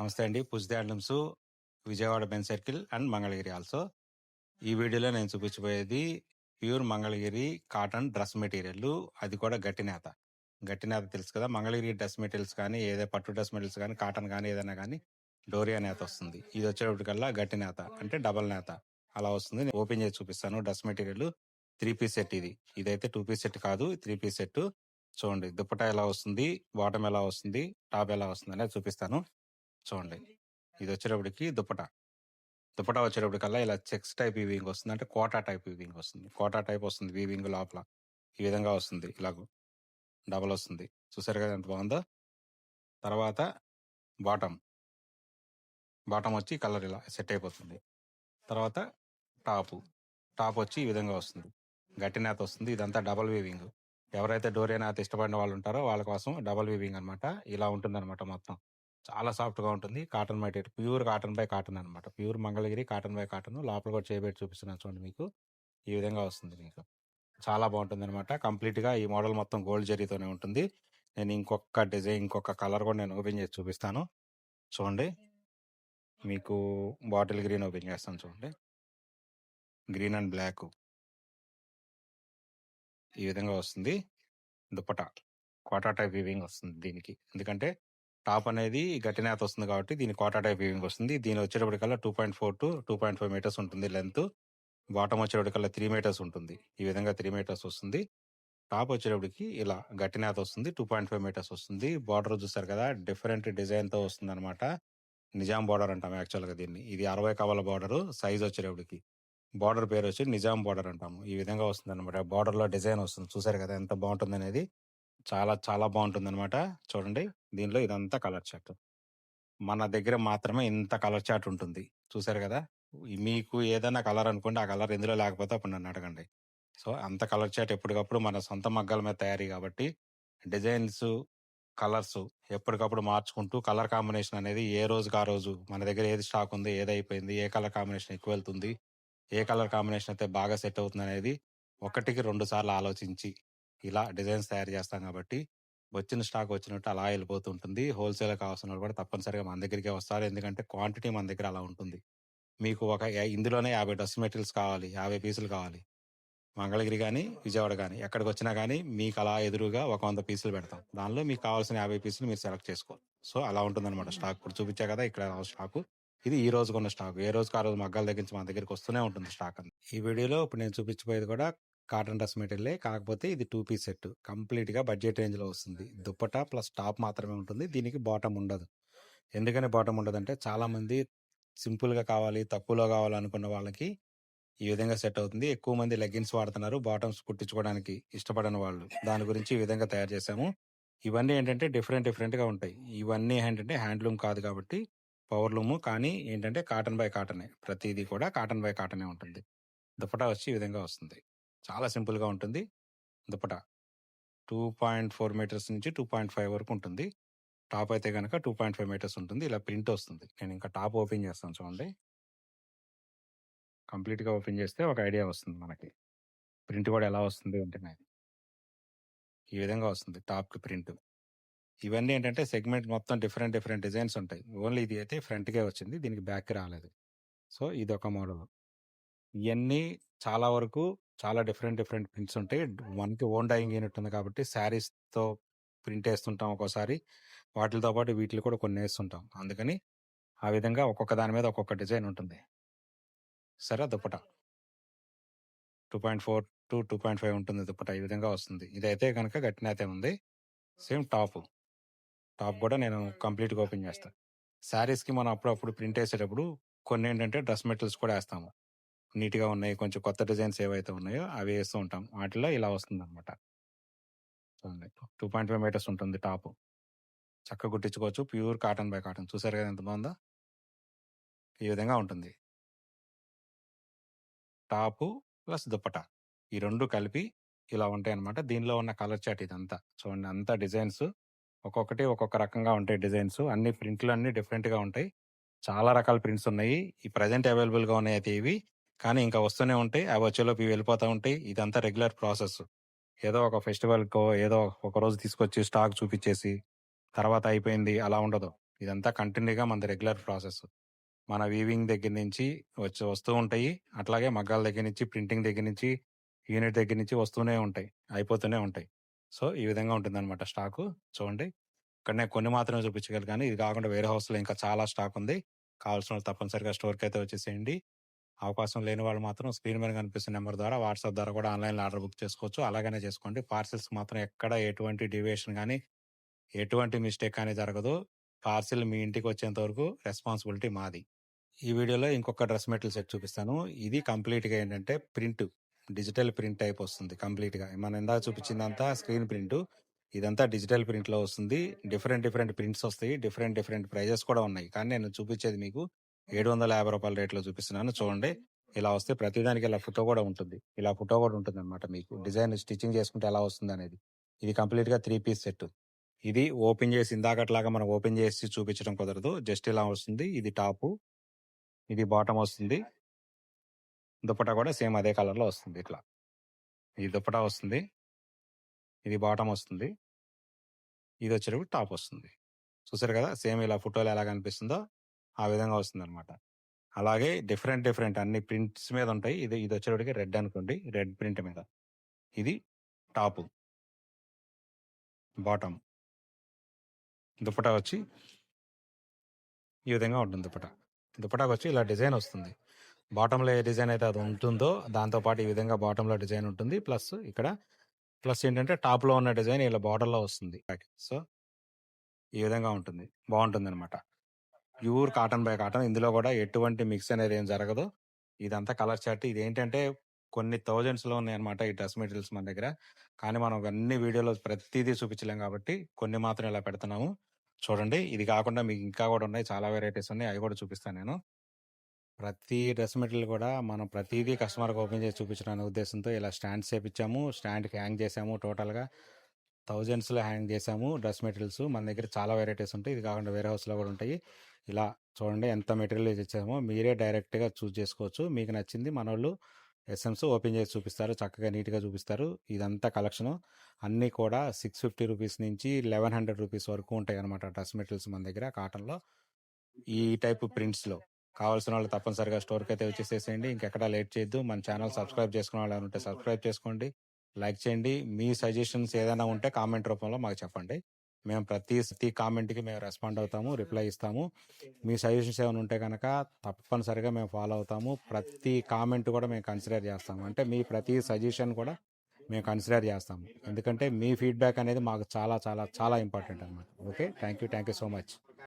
నమస్తే అండి. పుష్ది handlooms Vijayawada main circle and Mangalagiri also. ఈ వీడియోలో నేను చూపించబోయేది pure Mangalagiri cotton dress material. అది కూడా గట్టి నేత. గట్టి నేత తెలుసు కదా, మంగళగిరి డ్రెస్ మెటీరియల్స్ కానీ ఏదో పట్టు డ్రెస్ మెటీరియల్స్ కానీ కాటన్ కానీ ఏదైనా కానీ డోరియా నేత వస్తుంది. ఇది వచ్చేటప్పటికల్లా గట్టి నేత అంటే డబల్ నేత అలా వస్తుంది. నేను ఓపెన్ చేసి చూపిస్తాను. Dress material 3 piece set. ఇదైతే 2 పీస్ సెట్ కాదు, 3 పీస్ సెట్. చూడండి దుపట్టా ఎలా వస్తుంది, బాటమ్ ఎలా వస్తుంది, టాప్ ఎలా వస్తుంది అనేది చూపిస్తాను. చూడండి, ఇది వచ్చేటప్పటికి దుపట్టా వచ్చేటప్పటికల్లా ఇలా చెక్స్ టైప్ వీవింగ్ వస్తుంది, అంటే కోటా టైప్ వీవింగ్ వస్తుంది. కోటా టైప్ వస్తుంది వీవింగ్ లోపల ఈ విధంగా వస్తుంది. ఇలాగ డబల్ వస్తుంది. చూసారు కదా ఎంత బాగుందో. తర్వాత బాటమ్ వచ్చి కలర్ ఇలా సెట్ అయిపోతుంది. తర్వాత టాప్ వచ్చి ఈ విధంగా వస్తుంది. గట్టి నేత వస్తుంది. ఇదంతా డబల్ వీవింగ్. ఎవరైతే డోరియా నేత ఇష్టపడిన వాళ్ళు ఉంటారో వాళ్ళ కోసం డబల్ వీవింగ్ అనమాట. ఇలా ఉంటుంది అనమాట. మొత్తం చాలా సాఫ్ట్ గా ఉంటుంది. Cotton material, pure cotton by cotton అనమాట. Pure Mangalagiri cotton by cotton. లోపల కూడా చేయబెట్టి చూపిస్తున్నాను చూడండి. మీకు ఈ విధంగా వస్తుంది. మీకు చాలా బాగుంటుంది అనమాట. కంప్లీట్ గా ఈ మోడల్ మొత్తం గోల్డ్ జరీతోనే ఉంటుంది. నేను ఇంకొక డిజైన్, ఇంకొక కలర్ కూడా నేను ఓపెన్ చేసి చూపిస్తాను. చూడండి, మీకు బాటిల్ గ్రీన్ ఓపెన్ చేస్తాను. చూడండి, గ్రీన్ అండ్ బ్లాక్ ఈ విధంగా వస్తుంది. దుపట్టా కోటా టైప్ వీవింగ్ వస్తుంది దీనికి. ఎందుకంటే టాప్ అనేది గట్టి నేత వస్తుంది కాబట్టి దీని కోటా టైప్ వీవింగ్ వస్తుంది. దీని వచ్చేటప్పటికల్లా 2.4 to 2.5 మీటర్స్ ఉంటుంది లెంత్. బాటమ్ వచ్చేటప్పటికల్లా 3 మీటర్స్ ఉంటుంది. ఈ విధంగా 3 మీటర్స్ వస్తుంది. టాప్ వచ్చేటప్పటికి ఇలా గట్టి నేత వస్తుంది. 2.5 మీటర్స్ వస్తుంది. బార్డర్ చూస్తారు కదా, డిఫరెంట్ డిజైన్ తో వస్తుంది అనమాట. నిజాం బార్డర్ అంటాం యాక్చువల్ గా దీన్ని. ఇది 60 కవల బార్డర్. సైజ్ వచ్చేటప్పటికి బార్డర్ పేరు వచ్చి నిజాం బార్డర్ అంటాము. ఈ విధంగా వస్తుంది అనమాట. బార్డర్ లో డిజైన్ వస్తుంది. చూసారు కదా ఎంత బాగుంటుంది అనేది. చాలా చాలా బాగుంటుంది అనమాట. చూడండి, దీనిలో ఇదంతా కలర్ చార్ట్. మన దగ్గర మాత్రమే ఇంత కలర్ చార్ట్ ఉంటుంది. చూసారు కదా, మీకు ఏదైనా కలర్ అనుకోండి, ఆ కలర్ ఎందులో లేకపోతే అప్పుడు నన్ను అడగండి. సో అంత కలర్ చార్ట్ ఎప్పటికప్పుడు మన సొంత మగ్గాల మీద తయారీ కాబట్టి డిజైన్స్, కలర్స్ ఎప్పటికప్పుడు మార్చుకుంటూ కలర్ కాంబినేషన్ అనేది ఏ రోజుకి ఆ రోజు మన దగ్గర ఏది స్టాక్ ఉంది, ఏది అయిపోయింది, ఏ కలర్ కాంబినేషన్ ఎక్కువ వెళ్తుంది, ఏ కలర్ కాంబినేషన్ అయితే బాగా సెట్ అవుతుంది అనేది 1-2 సార్లు ఆలోచించి ఇలా డిజైన్స్ తయారు చేస్తాం కాబట్టి వచ్చిన స్టాక్ వచ్చినట్టు అలా వెళ్ళిపోతుంటుంది. హోల్సేల్ కావాల్సిన వాళ్ళు కూడా తప్పనిసరిగా మన దగ్గరికే వస్తారు. ఎందుకంటే క్వాంటిటీ మన దగ్గర అలా ఉంటుంది. మీకు ఇందులోనే 50 డ్రెస్ మెటీరియల్స్ కావాలి, 50 పీసులు కావాలి, మంగళగిరి కానీ విజయవాడ కానీ ఎక్కడికి వచ్చినా కానీ మీకు అలా ఎదురుగా ఒక 100 పీసులు పెడతాం. దానిలో మీకు కావాల్సిన 50 పీసులు మీరు సెలెక్ట్ చేసుకోవాలి. సో అలా ఉంటుందన్నమాట స్టాక్. ఇప్పుడు చూపించా కదా ఇక్కడ స్టాక్. ఇది ఈ రోజు కొన్న స్టాక్. ఏ రోజుకి ఆ రోజు మగ్గాల దగ్గర నుంచి మన దగ్గరికి వస్తూనే ఉంటుంది స్టాక్ అంతా. ఈ వీడియోలో ఇప్పుడు నేను చూపించబోయేది కూడా కాటన్ డ్రెస్ మెటీరియల్, కాకపోతే ఇది 2 పీస్ సెట్. కంప్లీట్ గా బడ్జెట్ రేంజ్ లో వస్తుంది. దుప్పటా ప్లస్ టాప్ మాత్రమే ఉంటుంది. దీనికి బాటమ్ ఉండదు. ఎందుకని బాటమ్ ఉండదు అంటే చాలా మంది సింపుల్ గా కావాలి, తక్కువలో కావాలనుకున్న వాళ్ళకి ఈ విధంగా సెట్ అవుతుంది. ఎక్కువ మంది లెగ్గిన్స్ వాడుతున్నారు బాటమ్స్ కుట్టించుకోవడానికి ఇష్టపడని వాళ్ళు. దాని గురించి ఈ విధంగా తయారు చేశాము. ఇవన్నీ ఏంటంటే డిఫరెంట్ గా ఉంటాయి. ఇవన్నీ ఏంటంటే హ్యాండ్లూమ్ కాదు కాబట్టి పవర్ లూమ్, కానీ ఏంటంటే కాటన్ బై కాటనే. ప్రతిదీ కూడా కాటన్ బై కాటనే ఉంటుంది. దుపట్టా వచ్చి ఈ విధంగా వస్తుంది. చాలా సింపుల్ గా ఉంటుంది. దుపట్టా 2.4 మీటర్స్ నుంచి 2.5 వరకు ఉంటుంది. టాప్ అయితే కనుక 2.5 మీటర్స్ ఉంటుంది. ఇలా ప్రింట్ వస్తుంది. నేను ఇంకా టాప్ ఓపెన్ చేస్తాను చూడండి. కంప్లీట్ గా ఓపెన్ చేస్తే ఒక ఐడియా వస్తుంది మనకి. ప్రింట్ కూడా ఎలా వస్తుంది అంటే ఈ విధంగా వస్తుంది టాప్ కి ప్రింట్. ఇవన్నీ ఏంటంటే సెగ్మెంట్ మొత్తం డిఫరెంట్ డిజైన్స్ ఉంటాయి. ఓన్లీ ఇది అయితే ఫ్రంట్ కే వచ్చింది, దీనికి బ్యాక్ కి రాలేదు. సో ఇది ఒక మోడల్. ఇవన్నీ చాలా వరకు చాలా డిఫరెంట్ ప్రింట్స్ ఉంటాయి. మనకి ఓన్ డైయింగ్ యూనిట్ ఉంది కాబట్టి శారీస్ తో ప్రింట్ వేస్తుంటాం ఒక్కోసారి. వాటితో పాటు వీటిని కూడా కొన్ని వేస్తుంటాం. అందుకని ఆ విధంగా ఒక్కొక్క దాని మీద ఒక్కొక్క డిజైన్ ఉంటుంది. సరే, దుపట్టా 2.4 to 2.5 ఉంటుంది. దుపట్టా ఈ విధంగా వస్తుంది. ఇదైతే కనుక గట్టినైతే ఉంది. సేమ్ టాప్ కూడా నేను కంప్లీట్ గా ఓపెన్ చేస్తాను. శారీస్ కి మనం అప్పుడప్పుడు ప్రింట్ వేసేటప్పుడు కొన్ని ఏంటంటే డ్రెస్ మెటీరియల్స్ కూడా వేస్తాము. నీట్ గా ఉన్నాయి, కొంచెం కొత్త డిజైన్స్ ఏవైతే ఉన్నాయో అవి వేస్తూ ఉంటాం. వాటిలో ఇలా వస్తుంది అనమాట. 2.5 మీటర్స్ ఉంటుంది టాప్. చక్కగా కుట్టించుకోవచ్చు. Pure cotton by cotton. చూసారు కదా ఎంత బాగుందో. ఈ విధంగా ఉంటుంది. టాప్ ప్లస్ దుపట్టా ఈ రెండు కలిపి ఇలా ఉంటాయి అనమాట. దీనిలో ఉన్న కలర్ చాట్ ఇదంతా చూడండి. అంతా డిజైన్స్ ఒక్కొక్కటి ఒక్కొక్క రకంగా ఉంటాయి. డిజైన్స్ అన్ని ప్రింట్లు అన్ని డిఫరెంట్ గా ఉంటాయి. చాలా రకాల ప్రింట్స్ ఉన్నాయి. ఈ ప్రజెంట్ అవైలబుల్ గా ఉన్నాయి అయితే ఇవి, కానీ ఇంకా వస్తూనే ఉంటాయి. అవి వచ్చేలోపు ఇవి వెళ్ళిపోతూ ఉంటాయి. ఇదంతా రెగ్యులర్ ప్రాసెస్. ఏదో ఒక ఫెస్టివల్ కో ఏదో ఒక రోజు తీసుకొచ్చి స్టాక్ చూపించేసి తర్వాత అయిపోయింది అలా ఉండదు. ఇదంతా కంటిన్యూగా మన రెగ్యులర్ ప్రాసెస్. మన వీవింగ్ దగ్గర నుంచి వస్తూ ఉంటాయి. అట్లాగే మగ్గాల దగ్గర నుంచి, ప్రింటింగ్ దగ్గర నుంచి, యూనిట్ దగ్గర నుంచి వస్తూనే ఉంటాయి. అయిపోతూనే ఉంటాయి. సో, ఈ విధంగా ఉంటుందన్నమాట స్టాకు. చూడండి. ఇక్కడ నేను కొన్ని మాత్రమే చూపించగలను కానీ, ఇది కాకుండా వేరే హౌస్‌లో ఇంకా చాలా స్టాక్ ఉంది. కావాల్సిన వాళ్ళు తప్పనిసరిగా స్టోర్‌కైతే వచ్చేసేయండి. అవకాశం లేని వాళ్ళు మాత్రం స్క్రీన్ మీద కనిపిస్తున్న నెంబర్ ద్వారా, వాట్సాప్ ద్వారా కూడా ఆన్‌లైన్‌లో ఆర్డర్ బుక్ చేసుకోవచ్చు. అలాగనే చేసుకోండి. పార్సెల్స్ మాత్రం ఎక్కడ ఎటువంటి డీవియేషన్ గానీ, ఎటువంటి మిస్టేక్ కానీ జరగదు. పార్సెల్ మీ ఇంటికి వచ్చేంత వరకు రెస్పాన్సిబిలిటీ మాది. ఈ వీడియోలో ఇంకొక డ్రెస్ మెటీరియల్ సెట్ చూపిస్తాను. ఇది కంప్లీట్‌గా ఏంటంటే ప్రింట్, డిజిటల్ ప్రింట్ టైప్ వస్తుంది కంప్లీట్‌గా. మనం ఇందాక చూపించిందంతా స్క్రీన్ ప్రింటు. ఇదంతా డిజిటల్ ప్రింట్‌లో వస్తుంది. డిఫరెంట్ ప్రింట్స్ వస్తాయి. డిఫరెంట్ ప్రైజెస్ కూడా ఉన్నాయి. కానీ నేను చూపించేది మీకు రూ. 750 రేట్‌లో చూపిస్తున్నాను. చూడండి. ఇలా వస్తే ప్రతిదానికి ఇలా ఫోటో కూడా ఉంటుంది. ఇలా ఫోటో కూడా ఉంటుందన్నమాట మీకు. డిజైన్ స్టిచ్చింగ్ చేసుకుంటే ఎలా వస్తుందనేది. ఇది కంప్లీట్‌గా 3 పీస్ సెట్. ఇది ఓపెన్ చేసి ఇందాకట్లాగా మనం ఓపెన్ చేసి చూపించడం కుదరదు. జస్ట్ ఇలా వస్తుంది. ఇది టాపు. ఇది బాటమ్ వస్తుంది. దుపట్టా కూడా సేమ్ అదే కలర్‌లో వస్తుంది ఇట్లా. ఈ దుపట్టా వస్తుంది. ఇది బాటమ్ వస్తుంది. ఇది వచ్చేటప్పుడు టాప్ వస్తుంది. చూసారు కదా! సేమ్ ఇలా ఫోటోలో ఎలా కనిపిస్తుందో ఆ విధంగా వస్తుందన్నమాట. అలాగే డిఫరెంట్ అన్ని ప్రింట్స్ మీద ఉంటాయి. ఇది వచ్చేటప్పటికి రెడ్ అనుకోండి. రెడ్ ప్రింట్ మీద. ఇది టాపు. బాటమ్. దుపట్టా వచ్చి ఈ విధంగా ఉంటుంది దుపట్టా. దుపట్టాకొచ్చి ఇలా డిజైన్ వస్తుంది. బాటంలో ఏ డిజైన్ అయితే అది ఉంటుందో దాంతో పాటు ఈ విధంగా బాటంలో డిజైన్ ఉంటుంది. ప్లస్ ఏంటంటే టాప్‌లో ఉన్న డిజైన్ ఇలా బార్డర్‌లో వస్తుంది. సో, ఈ విధంగా ఉంటుంది. బావుంటుందనమాట. Pure cotton by cotton. ఇందులో కూడా ఎటువంటి మిక్స్ అనేది ఏం జరగదు. ఇదంతా కలర్ చార్ట్. ఇదేంటంటే కొన్ని థౌజండ్స్‌లో ఉన్నాయన్నమాట ఈ డ్రెస్ మెటీరియల్స్ మన దగ్గర. కానీ మనం అన్ని వీడియోలో ప్రతీదీ చూపించలేం కాబట్టి కొన్ని మాత్రం ఇలా పెడుతున్నాము. చూడండి. ఇది కాకుండా మీకు ఇంకా కూడా ఉన్నాయి. చాలా వెరైటీస్ ఉన్నాయి. అవి కూడా చూపిస్తాను నేను. ప్రతి డ్రెస్ మెటీరియల్ కూడా మనం ప్రతిదీ కస్టమర్‌కి ఓపెన్ చేసి చూపించడం ఉద్దేశంతో ఇలా స్టాండ్స్ చేపించాము. స్టాండ్‌కి హ్యాంగ్ చేసాము. టోటల్‌గా థౌజండ్స్‌లో హ్యాంగ్ చేసాము డ్రెస్ మెటీరియల్స్. మన దగ్గర చాలా వెరైటీస్ ఉంటాయి. ఇది కాకుండా వేరే హౌస్‌లో కూడా ఉంటాయి. ఇలా చూడండి ఎంత మెటీరియల్ ఇచ్చామో మీరే డైరెక్ట్‌గా చూజ్ చేసుకోవచ్చు. మీకు నచ్చింది మనోళ్ళు ఎస్ఎమ్స్ ఓపెన్ చేసి చూపిస్తారు. చక్కగా నీట్‌గా చూపిస్తారు. ఇదంతా కలెక్షను. అన్నీ కూడా రూ. 650 నుంచి రూ. 1100 వరకు ఉంటాయన్నమాట డ్రెస్ మెటీరియల్స్ మన దగ్గర కాటన్‌లో. ఈ టైప్ ప్రింట్స్‌లో. కావాల్సిన వాళ్ళు తప్పనిసరిగా స్టోర్‌కైతే వచ్చేసేసేయండి. ఇంకెక్కడా లేట్ చేయొద్దు. మన ఛానల్ సబ్స్క్రైబ్ చేసుకునే వాళ్ళు ఎవరైనా ఉంటే సబ్స్క్రైబ్ చేసుకోండి. లైక్ చేయండి. మీ సజెషన్స్ ఏదైనా ఉంటే కామెంట్ రూపంలో మాకు చెప్పండి. మేము ప్రతి కామెంట్‌కి మేము రెస్పాండ్ అవుతాము. రిప్లై ఇస్తాము. మీ సజెషన్స్ ఏమైనా ఉంటే గనక తప్పనిసరిగా మేము ఫాలో అవుతాము. ప్రతి కామెంట్ కూడా మేము కన్సిడర్ చేస్తాము. అంటే మీ ప్రతి సజెషన్ కూడా మేము కన్సిడర్ చేస్తాము. ఎందుకంటే మీ ఫీడ్‌బ్యాక్ అనేది మాకు చాలా ఇంపార్టెంట్ అనమాట. Okay. Thank you so much.